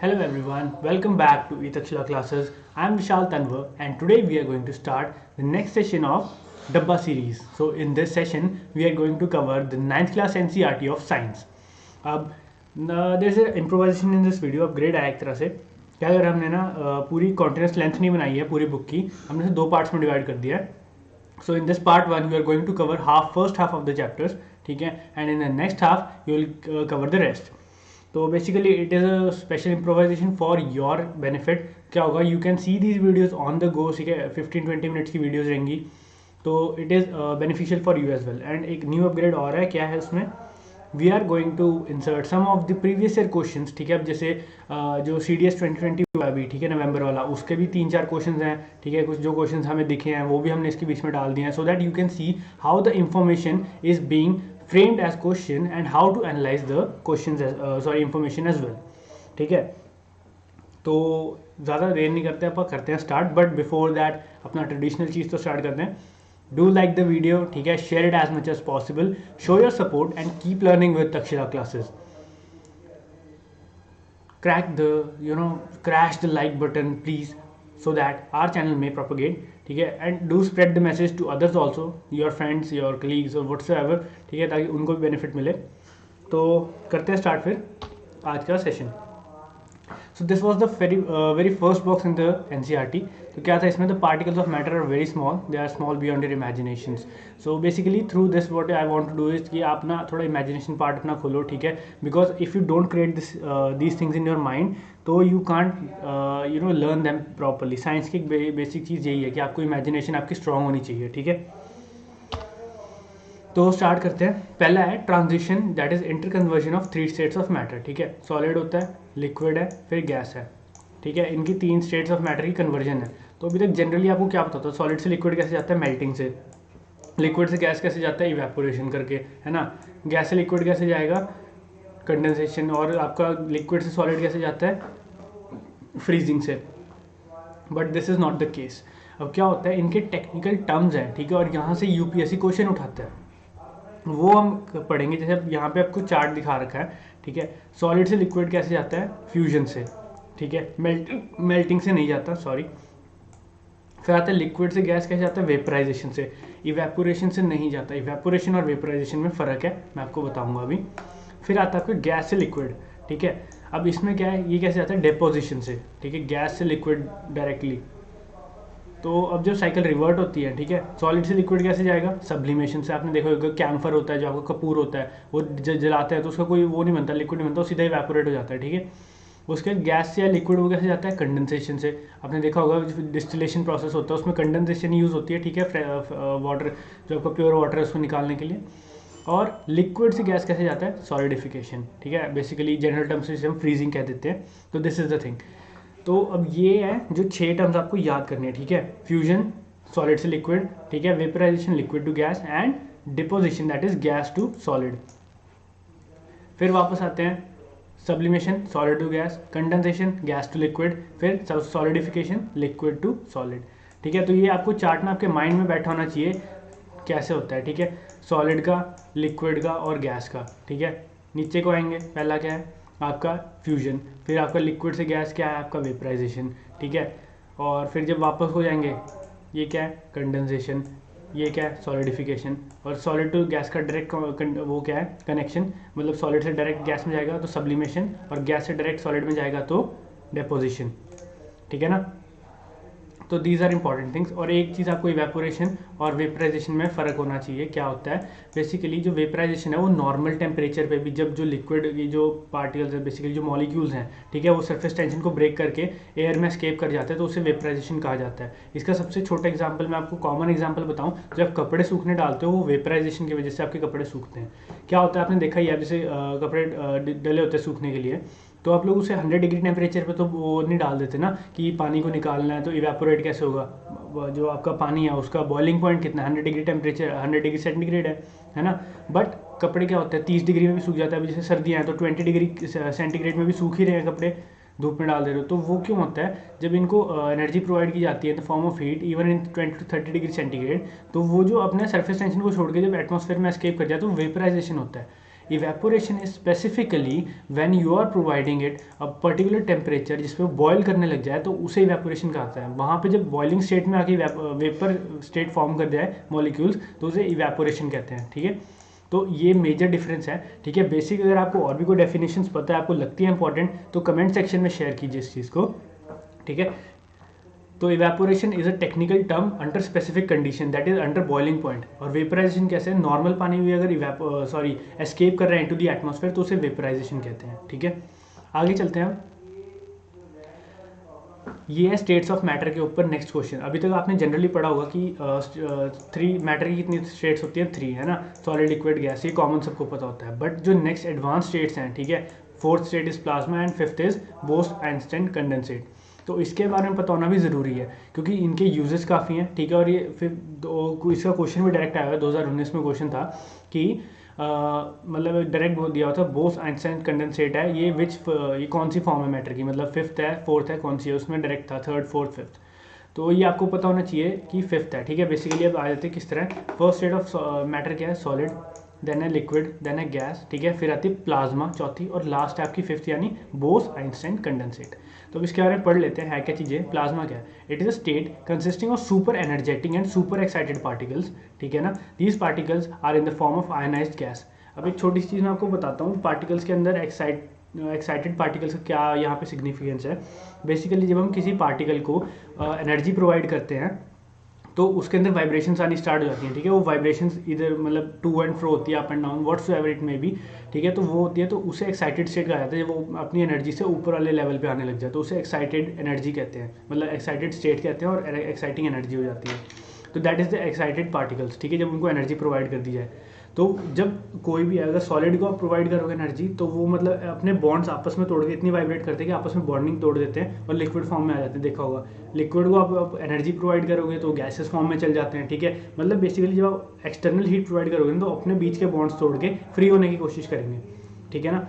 Hello everyone, welcome back to Etakshila classes. I am Vishal Tanwar and today we are going to start the next session of Dabba series. So in this session we are going to cover the 9th class NCERT of science. अब there's an improvisation in this video. अब grade आया एक तरह से क्या अगर हमने ना पूरी कॉन्टिन्यूस लेंथ नहीं बनाई है पूरी बुक की, हमने इसे दो पार्ट्स में डिवाइड कर दिया है. So in this part 1 we are going to cover first half of the chapters, ठीक है, and in the next half you will cover the rest. तो basically it is a special improvisation for your benefit. क्या होगा, you can see these videos on the go, ठीक है, 15-20 minutes की videos रहेंगी, तो it is beneficial for you as well. And एक new upgrade और है, क्या है उसमें, we are going to insert some of the previous year question, ठीक है. अब जैसे जो CDS 2020 हुआ अभी, ठीक है, नवंबर वाला, उसके भी 3-4 क्वेश्चन हैं, ठीक है. कुछ जो क्वेश्चन हमें दिखे हैं वो भी हमने इसके बीच में डाल दिए हैं, so that you can see how the information is being framed as question and how to analyze the questions information as well, ठीक है. तो ज़्यादा देर नहीं करते, अपन करते हैं स्टार्ट. बट बिफोर दैट अपना ट्रेडिशनल चीज़ तो स्टार्ट करते हैं. डू लाइक द वीडियो, ठीक है, share it as much as possible, show your support and keep learning with Takshashila classes. Crack the crash the like button please, so that our channel may propagate, ठीक है. And do spread the message to others also, your friends, your colleagues और whatsoever, ठीक है, ताकि उनको भी benefit मिले. तो करते हैं स्टार्ट फिर आज का सेशन. So this was the very first box in the NCERT. तो क्या था इसमें, the particles of matter are very small, they are small beyond your imaginations. So basically through this what I want to do is कि आप ना थोड़ा imagination part अपना खोलो, ठीक है. Because if you don't create these things in your mind, तो you can't learn them properly. Science की बेसिक चीज़ यही है कि आपको इमेजिनेशन आपकी स्ट्रांग होनी चाहिए, ठीक है. तो स्टार्ट करते हैं. पहला है transition, that is interconversion of 3 states of matter, ठीक है. सॉलिड होता है, लिक्विड है, फिर गैस है, ठीक है. इनकी 3 स्टेट्स ऑफ मैटर की कन्वर्जन है. तो अभी तक जनरली आपको क्या पता था, सॉलिड से लिक्विड कैसे जाता है, मेल्टिंग से. लिक्विड से गैस कैसे जाता है, इवेपोरेशन करके, है ना. गैस से लिक्विड कैसे जाएगा, कंडेंसेशन. और आपका लिक्विड से सॉलिड कैसे जाता है, फ्रीजिंग से. But this is not the case. अब क्या होता है, इनके टेक्निकल टर्म्स हैं, ठीक है, और यहाँ से UPSC क्वेश्चन उठाता है, वो हम पढ़ेंगे. जैसे अब यहाँ पे आपको चार्ट दिखा रखा है, ठीक है. सॉलिड से लिक्विड कैसे जाता है, फ्यूजन से, ठीक है, मेल्टिंग से नहीं जाता, सॉरी. फिर आता है लिक्विड से गैस कैसे जाता है, वेपराइजेशन से. इवेपोरेशन से नहीं जाता. इवेपोरेशन और वेपराइजेशन में फ़र्क है, मैं आपको बताऊंगा अभी. फिर आता है आपको गैस से लिक्विड, ठीक है. अब इसमें क्या है, ये कैसे जाता है, डेपोजिशन से, ठीक है, गैस से लिक्विड डायरेक्टली. तो अब जब साइकिल रिवर्ट होती है, ठीक है, सॉलिड से लिक्विड कैसे जाएगा, सब्लिमेशन से. आपने देखा होगा कैम्फर होता है, जो आपका कपूर होता है, वो जलाते हैं तो उसका कोई वो नहीं बनता, लिक्विड नहीं बनता, वो सीधा इवेपोरेट हो जाता है, ठीक है. उसके गैस से या लिक्विड वो कैसे जाता है, कंडेंसेशन से. आपने देखा होगा डिस्टिलेशन प्रोसेस होता है, उसमें कंडेंसेशन यूज़ होती है, ठीक है, वाटर जो आपका प्योर वाटर है उसको निकालने के लिए. और लिक्विड से गैस कैसे जाता है, सॉलिडिफिकेशन, ठीक है. बेसिकली जनरल टर्म्स से हम फ्रीजिंग कह देते हैं. तो दिस इज द थिंग. तो अब ये है जो 6 टर्म्स आपको याद करनी है, ठीक है. फ्यूजन, सॉलिड से लिक्विड, ठीक है, vaporisation, liquid to gas, and deposition, that is gas to solid. फिर वापस आते हैं, sublimation, solid to gas, condensation, gas to liquid, फिर सॉलिडिफिकेशन, लिक्विड टू सॉलिड, ठीक है. तो ये आपको चार्ट ना आपके माइंड में बैठा होना चाहिए कैसे होता है, ठीक है. सॉलिड का, लिक्विड का और गैस का, ठीक है. नीचे को आएंगे, पहला क्या है आपका फ्यूजन, फिर आपका लिक्विड से गैस क्या है, आपका वेपराइजेशन, ठीक है. और फिर जब वापस हो जाएंगे, ये क्या है, कंडेंसेशन, ये क्या है, सॉलिडिफिकेशन. और सॉलिड टू गैस का डायरेक्ट वो क्या है, कनेक्शन, मतलब सॉलिड से डायरेक्ट गैस में जाएगा तो सब्लिमेशन, और गैस से डायरेक्ट सॉलिड में जाएगा तो डेपोजिशन, ठीक है ना. तो दीज आर इंपॉर्टेंट थिंग्स. और एक चीज़ आपको इवेपोरेशन और वेपराइजेशन में फ़र्क होना चाहिए. क्या होता है, बेसिकली जो वेपराइजेशन है वो नॉर्मल टेम्परेचर पे भी, जब जो लिक्विड की जो पार्टिकल्स है, बेसिकली जो मॉलिक्यूल्स हैं, ठीक है, वो सरफेस टेंशन को ब्रेक करके एयर में एस्केप कर जाते हैं, तो उसे वेपराइजेशन कहा जाता है. इसका सबसे छोटा एग्जाम्पल मैं आपको कॉमन एग्जाम्पल बताऊँ, जब कपड़े सूखने डालते हो वो वेपराइजेशन की वजह से आपके कपड़े सूखते हैं. क्या होता है, आपने देखा ही है, जैसे कपड़े डले होते हैं सूखने के लिए, तो आप लोग उसे 100 डिग्री टेम्परेचर पे तो वो नहीं डाल देते ना, कि पानी को निकालना है तो इवेपोरेट कैसे होगा. जो आपका पानी है उसका बॉइलिंग पॉइंट कितना है, 100 डिग्री टेम्परेचर, 100 डिग्री सेंटीग्रेड है ना. बट कपड़े क्या होता है, 30 डिग्री में भी सूख जाता है. जैसे सर्दियाँ हैं तो 20 डिग्री सेंटीग्रेड में भी सूख ही रहे हैं कपड़े, धूप में डाल दे रहे हो. तो वो क्यों होता है, जब इनको एनर्जी प्रोवाइड की जाती है इन the form of heat, even in 20 to 30 degree centigrade, तो वो जो अपने सरफेस टेंशन को छोड़ के जब एटमॉस्फेयर में एस्केप कर जाए तो वेपराइजेशन होता है. Evaporation is specifically when you are providing it a particular temperature जिस पे बॉयल करने लग जाए तो उसे इवेपोरेशन कहता है। वहाँ पे जब बॉइलिंग स्टेट में आके वेपर स्टेट फॉर्म कर जाए मॉलिक्यूल्स तो उसे इवेपोरेशन कहते हैं, ठीक है। तो ये मेजर डिफरेंस है, ठीक है। बेसिक अगर आपको और भी कोई डेफिनेशंस पता है, आपको लगती है इंपॉर्टेंट, तो कमेंट सेक्शन में शेयर कीजिए इस चीज़ को, ठीक है। तो evaporation is a technical term under specific condition that is under boiling point. और वेपराइजेशन कैसे है, नॉर्मल पानी भी अगर एस्केप कर रहा है इनटू द एटमॉस्फेयर तो उसे वेपराइजेशन कहते हैं, ठीक है। आगे चलते हैं, ये है स्टेट्स ऑफ मैटर के ऊपर नेक्स्ट क्वेश्चन। अभी तक आपने जनरली पढ़ा होगा कि मैटर की कितनी स्टेट्स होती हैं, 3 है ना, सॉलिड लिक्विड गैस, ये कॉमन सबको पता होता है। बट जो नेक्स्ट एडवांस स्टेट्स हैं, ठीक है, 4th state is plasma and 5th is Bose Einstein condensate. तो इसके बारे में पता होना भी ज़रूरी है क्योंकि इनके यूजेस काफ़ी हैं, ठीक है। और ये फिर इसका क्वेश्चन भी डायरेक्ट आया हुआ है, 2019 में क्वेश्चन था कि मतलब डायरेक्ट बोल दिया हुआ था बोस-आइंस्टाइन कंडेंसेट है ये ये कौन सी फॉर्म है मैटर की, मतलब 5th है 4th है कौन सी है, उसमें डायरेक्ट था 3rd 4th 5th। तो ये आपको पता होना चाहिए कि 5th है, ठीक है। बेसिकली अब आ जाते हैं किस तरह। फर्स्ट स्टेट ऑफ मैटर क्या है, सॉलिड, देन है लिक्विड, देन है गैस, ठीक है। फिर आती है प्लाज्मा चौथी, और लास्ट है आपकी 5th यानी बोस-आइंस्टाइन कंडेंसेट। तो अब इसके बारे में पढ़ लेते हैं, है क्या चीज़ें। प्लाज्मा क्या है, it is a state consisting of super energetic and super excited particles, ठीक है ना। These particles are in the form of ionised gas. अब एक छोटी सी चीज़ मैं आपको बताता हूँ, पार्टिकल्स के अंदर एक्साइटेड पार्टिकल्स का क्या यहाँ पे सिग्निफिकेंस है। बेसिकली जब हम किसी पार्टिकल को एनर्जी प्रोवाइड करते हैं तो उसके अंदर वाइब्रेशंस आनी स्टार्ट हो जाती हैं, ठीक है। वो वाइब्रेशंस इधर मतलब टू एंड फ्रो होती है, up and down, what's ever it may be, ठीक है। तो वो होती है, तो उसे एक्साइटेड स्टेट कहा जाता है। जब वो अपनी एनर्जी से ऊपर वाले लेवल पे आने लग जाए तो उसे एक्साइटेड एनर्जी कहते हैं, मतलब एक्साइटेड स्टेट कहते हैं, और एक्साइटिंग एनर्जी हो जाती है। तो that is the excited particles, ठीक है, जब उनको एनर्जी प्रोवाइड कर दी जाए। तो जब कोई भी अगर सॉलिड को आप प्रोवाइड करोगे एनर्जी तो वो मतलब अपने बॉन्ड्स आपस में तोड़ के इतनी वाइब्रेट करते हैं कि आपस में बॉन्डिंग तोड़ देते हैं और लिक्विड फॉर्म में आ जाते हैं। देखा होगा, लिक्विड को आप एनर्जी प्रोवाइड करोगे तो गैसेस फॉर्म में चल जाते हैं, ठीक है। मतलब बेसिकली जब आप एक्सटर्नल हीट प्रोवाइड करोगे तो अपने बीच के बॉन्ड्स तोड़ के फ्री होने की कोशिश करेंगे, ठीक है ना।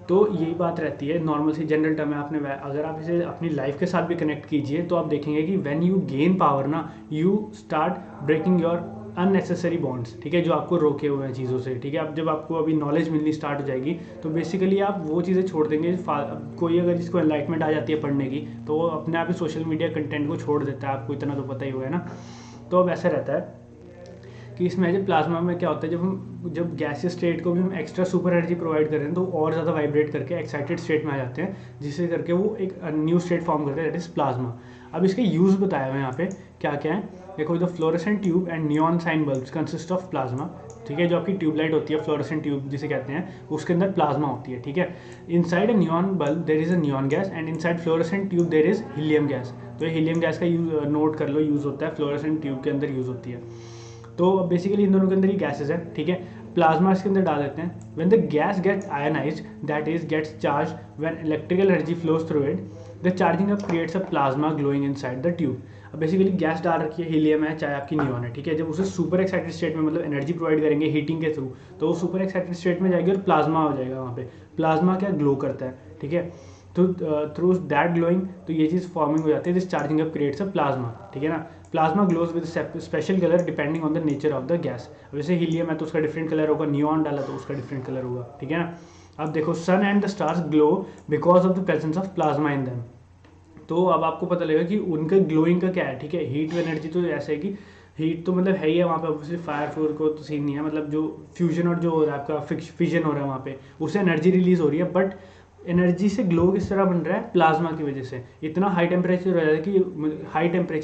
तो यही बात रहती है, नॉर्मल सी जनरल टर्म है। आपने अगर आप इसे अपनी लाइफ के साथ भी कनेक्ट कीजिए तो आप देखेंगे कि व्हेन यू गेन पावर ना, you start breaking your unnecessary bonds, ठीक है, जो आपको रोके हुए हैं चीज़ों से, ठीक है। अब जब आपको अभी नॉलेज मिलनी स्टार्ट हो जाएगी तो बेसिकली आप वो चीज़ें छोड़ देंगे। कोई अगर जिसको एनलाइटमेंट आ जाती है पढ़ने की तो वो अपने आप ही सोशल मीडिया कंटेंट को छोड़ देता है, आपको इतना तो पता ही हुआ है ना। तो अब ऐसा रहता है कि इसमें जब प्लाज्मा में क्या होता है, जब गैसियस स्टेट को भी हम एक्स्ट्रा सुपर एनर्जी प्रोवाइड कर रहे हैं तो और ज़्यादा वाइब्रेट करके एक्साइटेड स्टेट में आ जाते हैं, जिससे करके वो एक न्यू स्टेट फॉर्म करते हैं, दैट इज़ प्लाज्मा। अब इसके यूज़ बताया हुआ है यहाँ पे क्या क्या है। देखो, the fluorescent tube and neon sign bulbs consist of plasma, ठीक है। जो आपकी ट्यूबलाइट होती है, फ्लोरेसेंट ट्यूब जिसे कहते हैं, उसके अंदर प्लाज्मा होती है, ठीक है। Inside a neon bulb there is a neon gas and inside fluorescent tube there is helium gas. तो ये हीलियम गैस का यूज नोट कर लो, यूज़ होता है, फ्लोरेसेंट ट्यूब के अंदर यूज़ होती है। तो बेसिकली इन दोनों के अंदर ही गैसेज है, ठीक है। प्लाज्मा इसके अंदर डाल देते हैं। When the gas gets ionised, that is gets charge when electrical energy flows through it, the charging up creates a plasma glowing inside the tube. अब बेसिकली गैस डाल रखी है, हीलियम है, चाहे आपकी नियॉन है, ठीक है। जब उसे सुपर एक्साइटेड स्टेट में मतलब एनर्जी प्रोवाइड करेंगे हीटिंग के थ्रू तो वो सुपर एक्साइटेड स्टेट में जाएगी और प्लाज्मा हो जाएगा वहाँ पे। प्लाज्मा क्या ग्लो करता है, ठीक है। तो थ्रू दैट ग्लोइंग तो ये चीज़ फॉर्मिंग हो जाती है, this charging up creates a plasma, ठीक है ना। Plasma glows with special colour depending on the nature of the gas. वैसे हीलियम है तो उसका डिफरेंट कलर होगा, नियॉन डाला तो उसका डिफरेंट कलर होगा, ठीक है ना। अब देखो, sun and the stars glow because of the presence of plasma in them. तो अब आपको पता लगेगा कि उनका ग्लोइंग का क्या है, ठीक है। हीट एनर्जी तो ऐसे है कि हीट तो मतलब है ही है वहाँ पे, ऑब्वियसली फायर फ्लोर को तो सीन नहीं है, मतलब जो फ्यूजन और जो हो रहा है आपका फिजन हो रहा है वहाँ पे, उससे एनर्जी रिलीज हो रही है। बट एनर्जी से ग्लो किस तरह बन रहा है, प्लाज्मा की वजह से। इतना हाई टेम्परेचर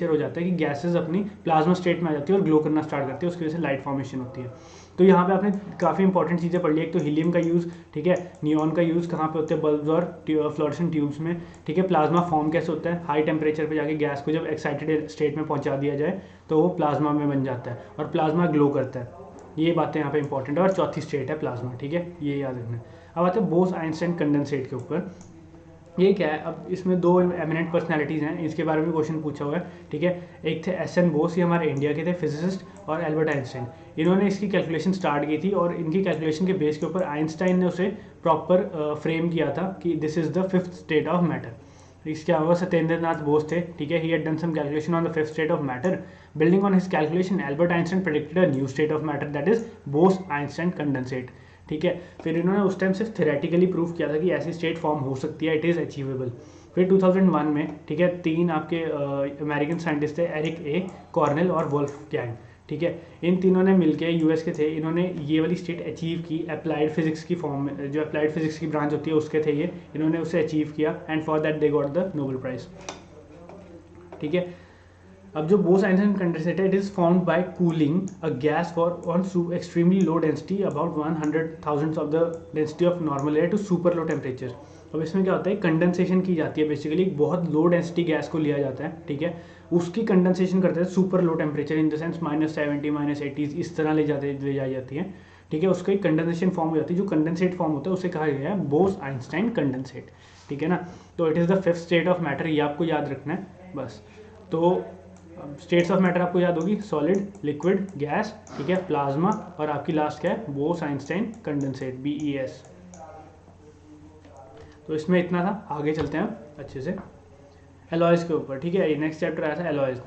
हो जाता है कि गैसेस अपनी प्लाज्मा स्टेट में आ जाती है और ग्लो करना स्टार्ट करती है, उसकी वजह से लाइट फॉर्मेशन होती है। तो यहाँ पे आपने काफ़ी इंपॉर्टेंट चीज़ें पढ़ ली। एक तो हीलियम का यूज़, ठीक है, नियॉन का यूज़ कहाँ पे होते हैं, बल्ब्स और फ्लोरेसेंट ट्यूब्स में, ठीक है। प्लाज्मा फॉर्म कैसे होता है, हाई टेम्परेचर पे जाके गैस को जब एक्साइटेड स्टेट में पहुँचा दिया जाए तो वो प्लाज्मा में बन जाता है और प्लाज्मा ग्लो करता है। ये बातें यहाँ पे इंपॉर्टेंट है। और चौथी स्टेट है प्लाज्मा, ठीक है, ये याद रखना है। अब आते हैं बोस-आइंस्टाइन कंडेंसेट के ऊपर। ये क्या है, अब इसमें दो एमिनेंट पर्सनैलिटीज़ हैं, इसके बारे में क्वेश्चन पूछा हुआ है, ठीक है। एक थे एस.एन. बोस, ये हमारे इंडिया के थे फिजिसिस्ट, और एल्बर्ट आइंस्टाइन। इन्होंने इसकी कैलकुलेशन स्टार्ट की थी और इनकी कैलकुलेशन के बेस के ऊपर आइंस्टाइन ने उसे प्रॉपर फ्रेम किया था कि this is the 5th state of matter. इसके अलावा सत्येंद्र नाथ बोस थे, ठीक है, he had done some calculation on the 5th state of matter. Building on his calculation, Albert Einstein predicted a new state of matter, that is Bose Einstein condensate. ठीक है। फिर इन्होंने उस टाइम सिर्फ थेरेटिकली प्रूव किया था कि ऐसी स्टेट फॉर्म हो सकती है, इट इज़ अचीवेबल। फिर 2001 में, ठीक है, 3 आपके अमेरिकन साइंटिस्ट थे, एरिक ए, कॉर्नेल और वोल्फगैंग, ठीक है। इन तीनों ने मिलकर, यूएस के थे, इन्होंने ये वाली स्टेट अचीव की अप्लाइड फिजिक्स की फॉर्म में, जो अप्लाइड फिजिक्स की ब्रांच होती है उसके थे ये, इन्होंने उसे अचीव किया and for that they got the Nobel prize, ठीक है। अब जो Bose Einstein condensator, it is found by cooling a gas for on extremely low density about 100,000 of the density of normal air to super low temperature. अब इसमें क्या होता है, condensation की जाती है, बेसिकली बहुत लो डेंसिटी गैस को लिया जाता है, ठीक है, उसकी कंडेंसेशन करते हैं super low temperature, in the sense -70 -80 इस तरह ले जाई जाती है, ठीक है। उसका एक कंडेंसेशन फॉर्म हो जाती है, जो कंडेंसेट फॉर्म होता है उसे कहा गया है बोस-आइंस्टाइन कंडेंसेट, ठीक है ना। तो it is the 5th state of matter, ये आपको याद रखना है बस। तो स्टेट्स ऑफ मैटर आपको याद होगी, सॉलिड, लिक्विड, गैस, ठीक है, प्लाज्मा, और आपकी लास्ट क्या है, बोस-आइंस्टाइन कंडेंसेट, BES। तो इसमें इतना था, आगे चलते हैं अच्छे से एलॉयज़ के ऊपर, ठीक है। ये नेक्स्ट चैप्टर आया था एलॉयज़।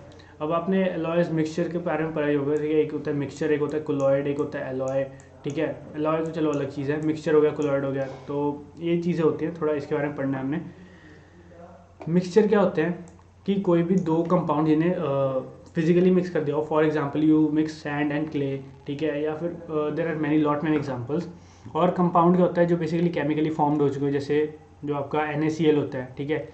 अब आपने एलॉयज़ मिक्सचर के बारे में पढ़ा ही होगा, ठीक है। एक होता है मिक्सचर, एक होता है कोलॉइड, एक होता है एलॉय, ठीक है। एलॉय तो चलो अलग चीज़ है, मिक्सचर हो गया, कोलॉइड हो गया, तो ये चीज़ें होती हैं, थोड़ा इसके बारे में पढ़ना है हमने। मिक्सचर क्या होते हैं कि कोई भी दो कंपाउंड जिन्हें फिजिकली मिक्स कर दिया हो, for example you mix sand and clay, ठीक है, या फिर देयर आर मैनी एग्जांपल्स। और कंपाउंड क्या होता है जो बेसिकली केमिकली फॉर्म्ड हो चुके हो, जैसे जो आपका NaCl होता है, ठीक है।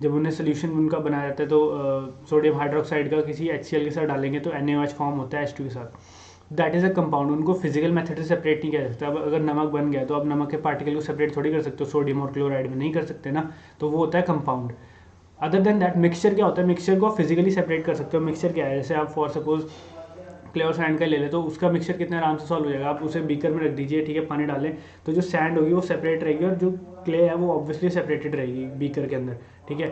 जब उन्हें सोल्यूशन उनका बनाया जाता है तो सोडियम हाइड्रोक्साइड का किसी HCl के साथ डालेंगे तो NaOH फॉर्म होता है H2 के साथ। दैट इज़ अ कंपाउंड, उनको फिजिकल मेथड से सेपरेट नहीं किया जा सकता। अब अगर नमक बन गया तो आप नमक के पार्टिकल को सेपरेट थोड़ी कर सकते हो, सोडियम और क्लोराइड में नहीं कर सकते ना, तो वो होता है compound. Other than that mixture क्या होता है, मिक्सचर को आप फिजिकली सेपरेट कर सकते हो। मिक्सचर क्या है, जैसे आप फॉर सपोज क्ले और सैंड का ले लें तो उसका मिक्सचर कितने आराम से सॉल्व हो जाएगा। आप उसे बीकर में रख दीजिए, ठीक है, पानी डालें तो जो सैंड होगी वो सेपरेट रहेगी और जो क्ले है वो ऑब्वियसली सेपरेटेड रहेगी बीकर के अंदर, ठीक है।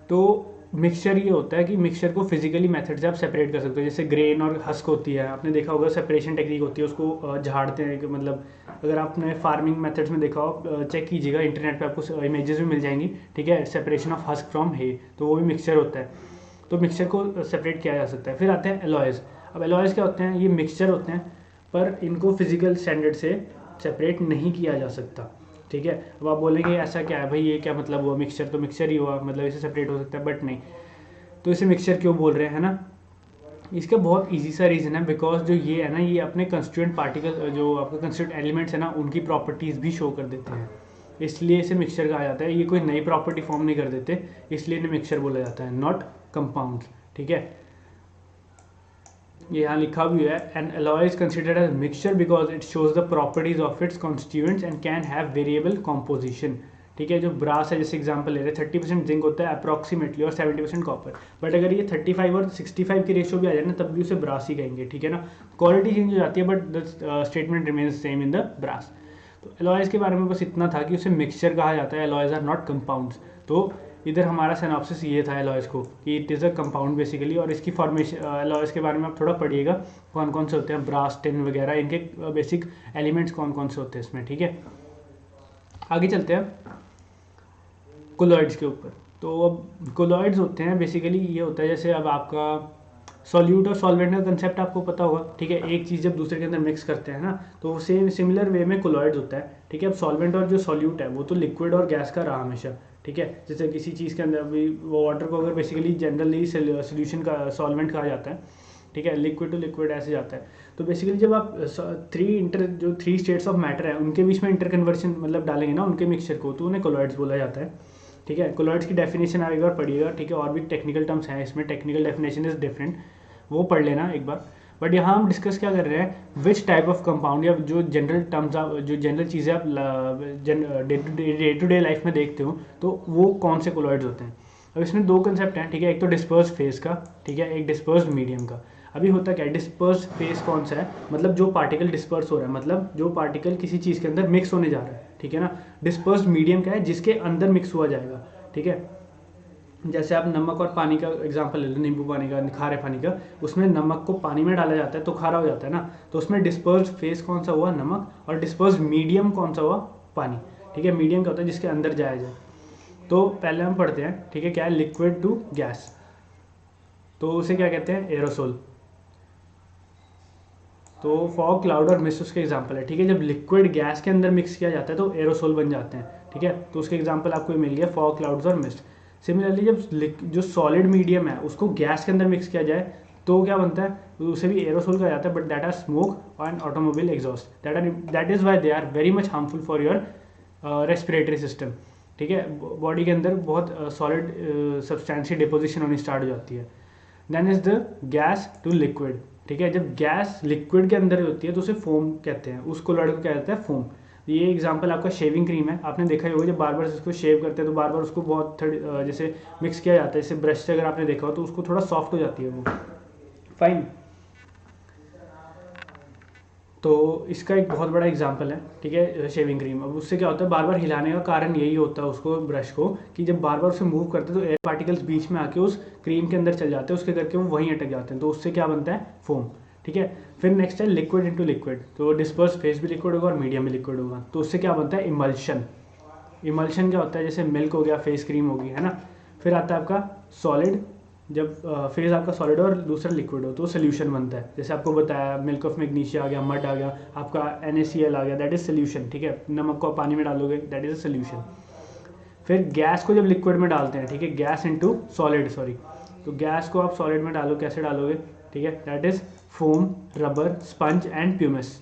तो मिक्सचर ये होता है कि मिक्सचर को फिजिकली मेथड से आप सेपरेट कर सकते हो। जैसे ग्रेन और हस्क होती है, आपने देखा होगा सेपरेशन टेक्निक होती है, उसको झाड़ते हैं कि मतलब अगर आपने फार्मिंग मेथड्स में देखा हो, चेक कीजिएगा इंटरनेट पे, आपको इमेजेस भी मिल जाएंगी, ठीक है, सेपरेशन ऑफ हस्क फ्रॉम हे, तो वो भी मिक्सचर होता है। तो मिक्सचर को सेपरेट किया जा सकता है। फिर आते हैं एलॉयज़। अब एलॉयज़ क्या होते हैं, ये मिक्सचर होते हैं पर इनको फिजिकल स्टैंडर्ड से सेपरेट नहीं किया जा सकता, ठीक है। अब आप बोलेंगे ऐसा क्या है भाई, ये क्या मतलब हुआ, मिक्सचर तो मिक्सचर ही हुआ, मतलब इसे सेपरेट हो सकता है, बट नहीं। तो इसे मिक्सचर क्यों बोल रहे हैं, है ना। इसका बहुत इजी सा रीज़न है, बिकॉज जो ये है ना, ये अपने कंस्टिट्यूएंट पार्टिकल, जो आपका कंस्टिट्यूएंट एलिमेंट्स है ना, उनकी प्रॉपर्टीज़ भी शो कर देते हैं, इसलिए इसे मिक्सचर कहा जाता है। ये कोई नई प्रॉपर्टी फॉर्म नहीं कर देते, इसलिए इन्हें मिक्सचर बोला जाता है, नॉट कंपाउंड्स, ठीक है। ये यहाँ लिखा भी है, an alloy is considered as mixture because it shows the properties of its constituents and can have variable composition, ठीक है। जो ब्रास है, जैसे एग्जांपल ले रहे हैं, 30% जिंक होता है अप्रॉक्सीमेटली और 70% कॉपर, बट अगर ये 35 और 65 की रेशियो भी आ जाए ना, तब भी उसे ब्रास ही कहेंगे, ठीक है ना। क्वालिटी चेंज हो जाती है but the statement remains same in the brass. तो एलॉयज़ के बारे में बस इतना था कि उसे मिक्सचर कहा जाता है, एलॉयज़ आर नॉट कंपाउंड्स। तो इधर हमारा सिनॉप्सिस ये था एलॉयज़ को कि it is a compound basically, और इसकी फॉर्मेशन एलॉयज़ के बारे में आप थोड़ा पढ़िएगा, कौन कौन से होते हैं, ब्रास, टिन वगैरह, इनके बेसिक एलिमेंट्स कौन कौन से होते हैं इसमें, ठीक है। आगे चलते हैं कोलॉइड्स के ऊपर। तो अब कोलॉइड्स होते हैं बेसिकली, ये होता है जैसे अब आपका सॉल्यूट और सॉल्वेंट का कंसेप्ट आपको पता होगा, ठीक है। एक चीज़ जब दूसरे के अंदर मिक्स करते हैं ना, तो सेम सिमिलर वे में कोलॉइड्स होता है, ठीक है। अब सॉल्वेंट और जो सॉल्यूट है वो तो लिक्विड और गैस का रहा हमेशा, ठीक है। जैसे किसी चीज़ के अंदर भी वो वाटर को अगर बेसिकली जनरली सोल्यूशन का सॉल्वेंट कहा जाता है, ठीक है, लिक्विड टू लिक्विड ऐसे जाता है। तो बेसिकली जब आप जो थ्री स्टेट्स ऑफ मैटर है उनके बीच में इंटर कन्वर्शन मतलब डालेंगे ना उनके मिक्सचर को, तो उन्हें कोलॉइड्स बोला जाता है, ठीक है। कोलॉइड्स की डेफिनेशन आप एक बार पढ़िएगा, ठीक है। और भी टेक्निकल टर्म्स हैं इसमें, टेक्निकल डेफिनेशन इज डिफरेंट, वो पढ़ लेना एक बार। बट यहाँ हम डिस्कस क्या कर रहे हैं, विच टाइप ऑफ कंपाउंड, या जो जनरल टर्म्स आप, जो जनरल चीज़ें आप डे टू डे लाइफ में देखते हो, तो वो कौन से कोलॉइड्स होते हैं। अब इसमें दो कंसेप्ट हैं, ठीक है। एक तो डिस्पर्स फेज का, ठीक है, एक डिस्पर्स मीडियम का। अभी होता क्या है, डिस्पर्स फेज कौन सा है, मतलब जो पार्टिकल डिस्पर्स हो रहा है, मतलब जो पार्टिकल किसी चीज़ के अंदर मिक्स होने जा रहा है, ठीक है ना। डिस्पर्स मीडियम क्या है, जिसके अंदर मिक्स हुआ जाएगा, ठीक है। जैसे आप नमक और पानी का एग्जांपल ले लो, नींबू पानी का, खारे पानी का, उसमें नमक को पानी में डाला जाता है तो खारा हो जाता है ना, तो उसमें डिस्पर्स फेज कौन सा हुआ, नमक, और डिस्पर्स मीडियम कौन सा हुआ, पानी, ठीक है। मीडियम क्या होता है, जिसके अंदर जाया जाए। तो पहले हम पढ़ते हैं, ठीक है, क्या है लिक्विड टू गैस, तो उसे क्या कहते हैं, एरोसोल। तो फॉग, क्लाउड और मिस्ट उसके एग्जाम्पल है, ठीक है। जब लिक्विड गैस के अंदर मिक्स किया जाता है तो एरोसोल बन जाते हैं, ठीक है। तो उसके एग्जाम्पल आपको ये मिल गया फॉग, क्लाउड्स और मिस्ट। सिमिलरली जब जो सॉलिड मीडियम है उसको गैस के अंदर मिक्स किया जाए तो क्या बनता है, तो उसे भी एरोसोल कहा जाता है, but that are smoke and automobile exhaust, that is why they are very much harmful for your respiratory system, ठीक है। बॉडी के अंदर बहुत सॉलिड सब्सटेंस की डिपोजिशन होनी स्टार्ट हो जाती है। Then is the gas to liquid, ठीक है। जब गैस लिक्विड के अंदर होती है तो उसे फोम कहते हैं, उसको लड़ को कहते हैं फोम। ये एग्जांपल आपका शेविंग क्रीम है, आपने देखा ही होगा जब बार बार इसको शेव करते हैं तो बार बार उसको बहुत जैसे मिक्स किया जाता है, जैसे ब्रश से अगर आपने देखा हो तो उसको थोड़ा सॉफ्ट हो जाती है वो, फाइन। तो इसका एक बहुत बड़ा एग्जांपल है, ठीक है, शेविंग क्रीम। अब उससे क्या होता है, बार बार हिलाने का कारण यही होता है उसको, ब्रश को, कि जब बार बार उसे मूव करते हैं तो एयर पार्टिकल्स बीच में आके उस क्रीम के अंदर चल जाते हैं, उसके करके वो वहीं अटक जाते हैं, तो उससे क्या बनता है, फोम, ठीक है। फिर नेक्स्ट है लिक्विड इनटू लिक्विड, तो डिस्पर्स फेस भी लिक्विड होगा और मीडियम भी लिक्विड होगा, तो उससे क्या बनता है, इमल्शन। इमल्शन क्या होता है, जैसे मिल्क हो गया, फेस क्रीम होगी, है ना। फिर आता है आपका सॉलिड, जब फेज आपका सॉलिड और दूसरा लिक्विड हो तो सोल्यूशन बनता है, जैसे आपको बताया मिल्क ऑफ मैग्नीशिया आ गया, मड आ गया, आपका NaCl आ गया, दैट इज सोल्यूशन, ठीक है। नमक को पानी में डालोगे दैट इज अ सोल्यूशन। फिर गैस को जब लिक्विड में डालते हैं, ठीक है, गैस इनटू सॉलिड, सॉरी, तो गैस को आप सॉलिड में डालो, कैसे डालोगे, ठीक है, that is foam, rubber, sponge and pumice.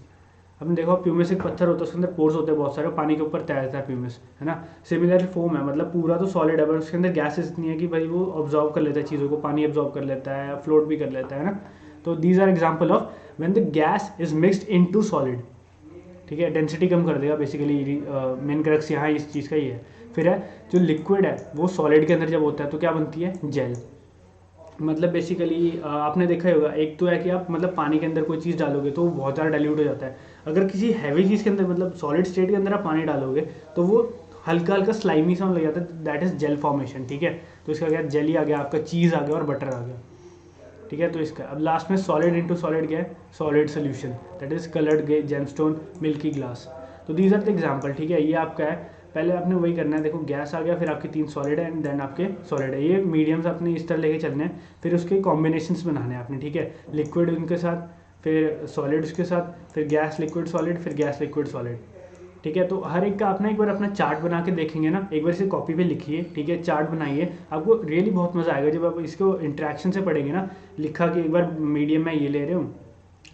आपने देखो प्यूमिस एक पत्थर होता है, उसके अंदर पोर्स होते हैं बहुत सारे, पानी के ऊपर तैरता है प्यूमिस, है ना। सिमिलरली फोम है, मतलब पूरा तो सॉलिड है, पर उसके अंदर गैसेस इतनी है कि भाई वो ऑब्जॉर्व कर लेता है चीज़ों को, पानी ऑब्जॉर्व कर लेता है, फ्लोट भी कर लेता है ना। तो these are example of when the gas is mixed into solid, ठीक है, डेंसिटी कम कर देगा बेसिकली, मेन क्रक्स यहाँ इस चीज़ का ही है। फिर है जो लिक्विड है वो सॉलिड के अंदर जब होता है तो क्या बनती है, जेल। मतलब बेसिकली आपने देखा ही होगा, एक तो है कि आप मतलब पानी के अंदर कोई चीज़ डालोगे तो वो बहुत ज़्यादा डाइल्यूट हो जाता है, अगर किसी हैवी चीज़ के अंदर मतलब सॉलिड स्टेट के अंदर आप पानी डालोगे तो वो हल्का हल्का स्लाइमी सा लग जाता है, दैट इज जेल फॉर्मेशन, ठीक है। तो इसका क्या, जेली आ गया, आपका चीज़ आ गया और बटर आ गया, ठीक है। तो इसका अब लास्ट में सॉलिड इनटू सॉलिड गया, solid solution, that is coloured गे जेमस्टोन, मिल्की ग्लास। तो दीज आर द एग्जाम्पल, ठीक है। ये आपका है, पहले आपने वही करना है, देखो गैस आ गया, फिर आपके 3 सॉलिड है एंड देन आपके सॉलिड है, ये मीडियम्स आपने इस तरह लेके चलने हैं, फिर उसके कॉम्बिनेशंस बनाने हैं आपने, ठीक है। लिक्विड उनके साथ, फिर सॉलिड उसके साथ, फिर गैस लिक्विड सॉलिड, फिर गैस लिक्विड सॉलिड, ठीक है। तो हर एक का अपना एक बार अपना चार्ट बना के देखेंगे ना, एक बार इसे कॉपी पे लिखिए, ठीक है, चार्ट बनाइए, आपको रियली बहुत मज़ा आएगा जब आप इसको इंट्रैक्शन से पढ़ेंगे ना। लिखा कि एक बार मीडियम मैं ये ले रहे हूँ,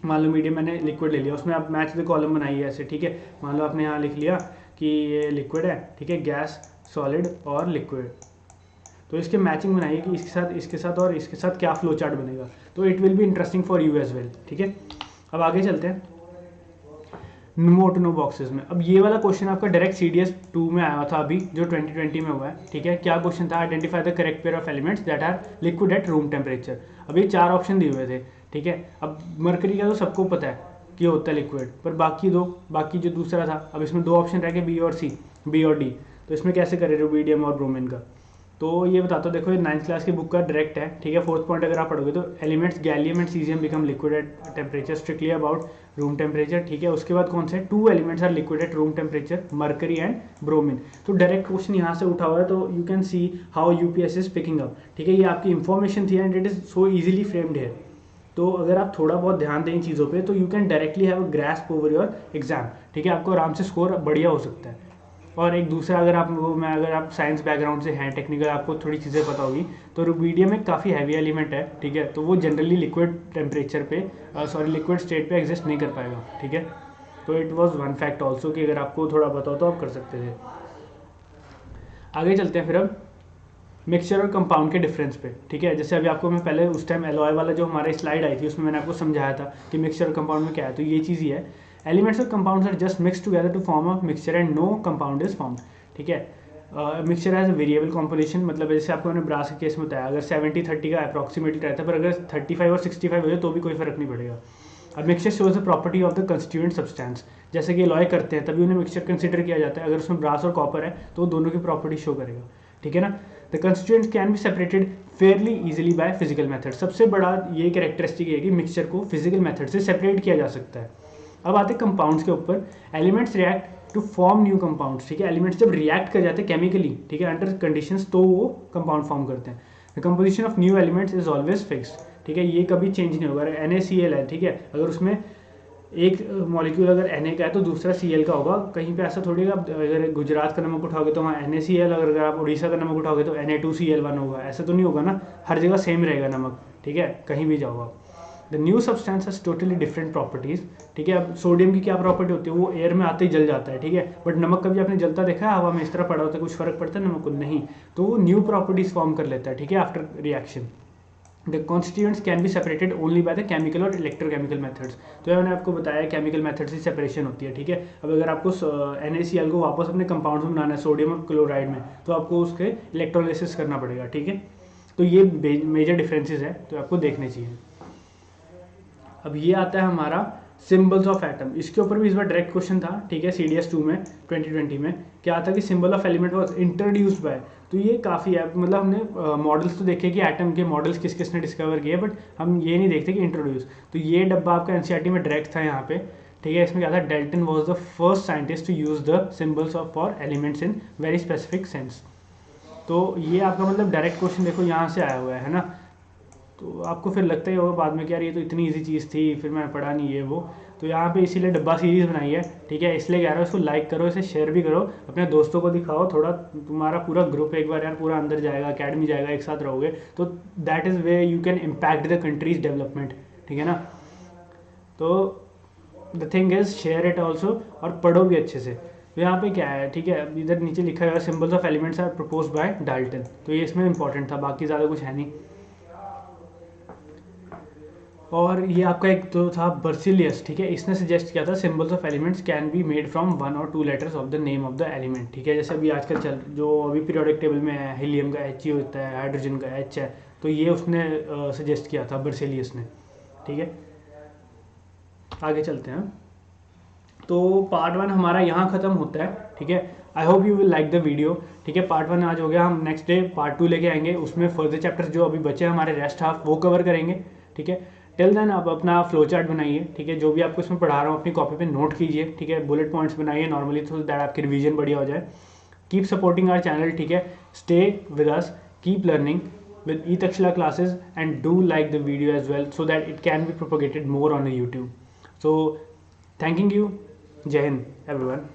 मान लो मीडियम मैंने लिक्विड ले लिया, उसमें आप मैच द कॉलम बनाइए ऐसे, ठीक है। मान लो आपने यहाँ लिख लिया कि ये लिक्विड है, ठीक है, गैस, सॉलिड और लिक्विड, तो इसके मैचिंग बनाइए कि इसके साथ और इसके साथ क्या फ्लो चार्ट बनेगा, तो it will be interesting for you as well, ठीक है। अब आगे चलते हैं नो टू नो बॉक्सेस में। अब ये वाला क्वेश्चन आपका डायरेक्ट CDS 2 में आया था अभी, जो 2020 में हुआ है, ठीक है। क्या क्वेश्चन था, identify the correct pair of elements that are liquid at room temperature. अब ये 4 ऑप्शन दिए हुए थे, ठीक है। अब मरकरी का तो सबको पता है कि होता है लिक्विड, पर बाकी जो दूसरा था, अब इसमें 2 ऑप्शन रह गए, बी और डी। तो इसमें कैसे करें रुबीडियम और ब्रोमीन का, तो ये बताता हूँ। देखो ये 9th क्लास की बुक का डायरेक्ट है, ठीक है। 4th पॉइंट अगर आप पढ़ोगे तो elements gallium and caesium become liquid at temperature strictly about room temperature, ठीक है। उसके बाद कौन से 2 elements are liquid at room temperature, mercury and bromine. तो डायरेक्ट क्वेश्चन यहाँ से उठा हुआ है, तो you can see how UPSC is picking up, ठीक है। ये आपकी इन्फॉर्मेशन थी and it is so easily framed है, तो अगर आप थोड़ा बहुत ध्यान दें इन चीज़ों पे तो you can directly have a grasp over your exam, ठीक है। आपको आराम से स्कोर बढ़िया हो सकता है। और एक दूसरा अगर आप साइंस बैकग्राउंड से हैं, टेक्निकल आपको थोड़ी चीज़ें पता होगी, तो रुबीडियम एक काफ़ी हैवी एलिमेंट है, ठीक है। तो वो जनरली लिक्विड टेम्परेचर पे लिक्विड स्टेट पे एग्जिस्ट नहीं कर पाएगा, ठीक है। तो it was one fact also कि अगर आपको थोड़ा पता हो तो आप कर सकते थे। आगे चलते हैं फिर अब मिक्सचर और कंपाउंड के डिफरेंस पे, ठीक है। जैसे अभी आपको मैं पहले उस टाइम एलॉय वाला जो हमारे स्लाइड आई थी उसमें मैंने आपको समझाया था कि मिक्सचर और कंपाउंड में क्या है, तो ये चीज़ ही है। एलिमेंट्स और compounds are just mix together to form a mixture and no compound is form, ठीक है। Mixture has a variable composition, मतलब जैसे आपको मैंने ब्रास के केस में बताया, अगर 70-30 का अप्रॉक्सीमेटली रहता है, पर अगर 35 और 65 हो जाए तो भी कोई फर्क नहीं पड़ेगा। अब mixture shows the property of the constituent substance, जैसे कि एलॉय करते हैं तभी उन्हें मिक्सचर कंसिडर किया जाता है, अगर उसमें ब्रास और कॉपर है तो दोनों की प्रॉपर्टी शो करेगा, ठीक है ना। The constituents can be separated Fairlie easily by physical method, सबसे बड़ा ये कैरेक्टरिस्टिक है कि मिक्सचर को फिजिकल मेथड से सेपरेट किया जा सकता है। अब आते हैं कंपाउंड्स के ऊपर, elements react to form new compounds, ठीक है। एलिमेंट्स जब रिएक्ट कर जाते हैं केमिकली, ठीक है, अंडर कंडीशंस, तो वो कंपाउंड फॉर्म करते हैं। The composition of new elements is always fixed, ठीक है, ये कभी चेंज नहीं होगा। NaCl है, ठीक है, अगर उसमें एक मॉलिक्यूल अगर Na का है तो दूसरा Cl का होगा। कहीं पे ऐसा थोड़ी आप अगर गुजरात का नमक उठाओगे तो वहाँ NaCl, अगर आप उड़ीसा का नमक उठाओगे तो Na2Cl1 होगा, ऐसा तो नहीं होगा ना, हर जगह सेम रहेगा नमक, ठीक है, कहीं भी जाओ आप। The new substance has totally different properties, ठीक है। अब सोडियम की क्या प्रॉपर्टी होती है, वो एयर में आते ही जल जाता है, ठीक है, बट नमक कभी आपने जलता देखा है हवा में, इस तरह पड़ा होता है, कुछ फर्क पड़ता है नमक को, नहीं, तो वो न्यू प्रॉपर्टीज फॉर्म कर लेता है, ठीक है, after reaction. The constituents can be separated only by the chemical और इलेक्ट्रोकेमिकल मेथड्स। तो मैंने आपको बताया केमिकल मेथड से सेपरेशन होती है, ठीक है। अब अगर आपको NaCl को वापस अपने कंपाउंड में बनाना है सोडियम और क्लोराइड में, तो आपको उसके इलेक्ट्रोलिसिस करना पड़ेगा, ठीक है। तो ये मेजर डिफरेंसेस है, तो आपको देखने चाहिए। अब ये आता है हमारा सिंबल्स ऑफ एटम, इसके ऊपर भी इस बार डायरेक्ट क्वेश्चन था, ठीक है, CDS 2 में 2020 में क्या था कि symbol of element was introduced by. तो ये काफ़ी है, मतलब हमने मॉडल्स तो देखे कि एटम के मॉडल्स किस किसने डिस्कवर किए, बट हम ये नहीं देखते कि इंट्रोड्यूस। तो ये डब्बा आपका NCERT में डायरेक्ट था यहाँ पे, ठीक है। इसमें क्या था, Dalton was the first scientist to use the symbols of for elements in very specific sense. तो ये आपका मतलब डायरेक्ट क्वेश्चन देखो यहाँ से आया हुआ है ना। तो आपको फिर लगता ही होगा बाद में कि यार ये तो इतनी इजी चीज़ थी, फिर मैंने पढ़ा नहीं ये वो। तो यहाँ पे इसीलिए डब्बा सीरीज़ बनाई है, ठीक है, इसलिए कह रहा हूँ इसको लाइक करो, इसे शेयर भी करो, अपने दोस्तों को दिखाओ, थोड़ा तुम्हारा पूरा ग्रुप एक बार यार पूरा अंदर जाएगा, अकेडमी जाएगा, एक साथ रहोगे, तो that is way you can impact the countries development, ठीक है ना। तो the thing is share it also, और पढ़ो भी अच्छे से। तो यहाँ पे क्या है, ठीक है, इधर नीचे लिखा हुआ है symbols of elements are proposed by Dalton, तो ये इसमें इंपॉर्टेंट था, बाकी ज़्यादा कुछ है नहीं। और ये आपका एक तो था बर्सिलियस, ठीक है, इसने सजेस्ट किया था symbols of elements can be made from 1 और 2 letters of the name of the element, ठीक है। जैसे अभी आजकल जो अभी पीरियोडिक टेबल में है, हीलियम का He होता है, हाइड्रोजन का H है, तो ये उसने सजेस्ट किया था बर्सिलियस ने, ठीक है। आगे चलते हैं। तो पार्ट 1 हमारा यहाँ ख़त्म होता है, ठीक है। I hope you will like the video, ठीक है। पार्ट 1 आज हो गया, हम नेक्स्ट डे पार्ट 2 लेके आएंगे, उसमें फर्दर चैप्टर्स जो अभी बचे हमारे रेस्ट हाफ वो कवर करेंगे, ठीक है। टिल देन आप अपना फ्लो चार्ट बनाइए, ठीक है, जो भी आपको इसमें पढ़ा रहा हूँ अपनी कॉपी पे नोट कीजिए, ठीक है, बुलेट पॉइंट्स बनाइए नॉर्मली, तो दैट आपकी रिवीजन बढ़िया हो जाए। कीप सपोर्टिंग आवर चैनल, ठीक है, stay with us, keep learning with e-Takshila classes, and do like the video as well so that it can be propagated more on the YouTube. So thanking you. Jai Hind everyone.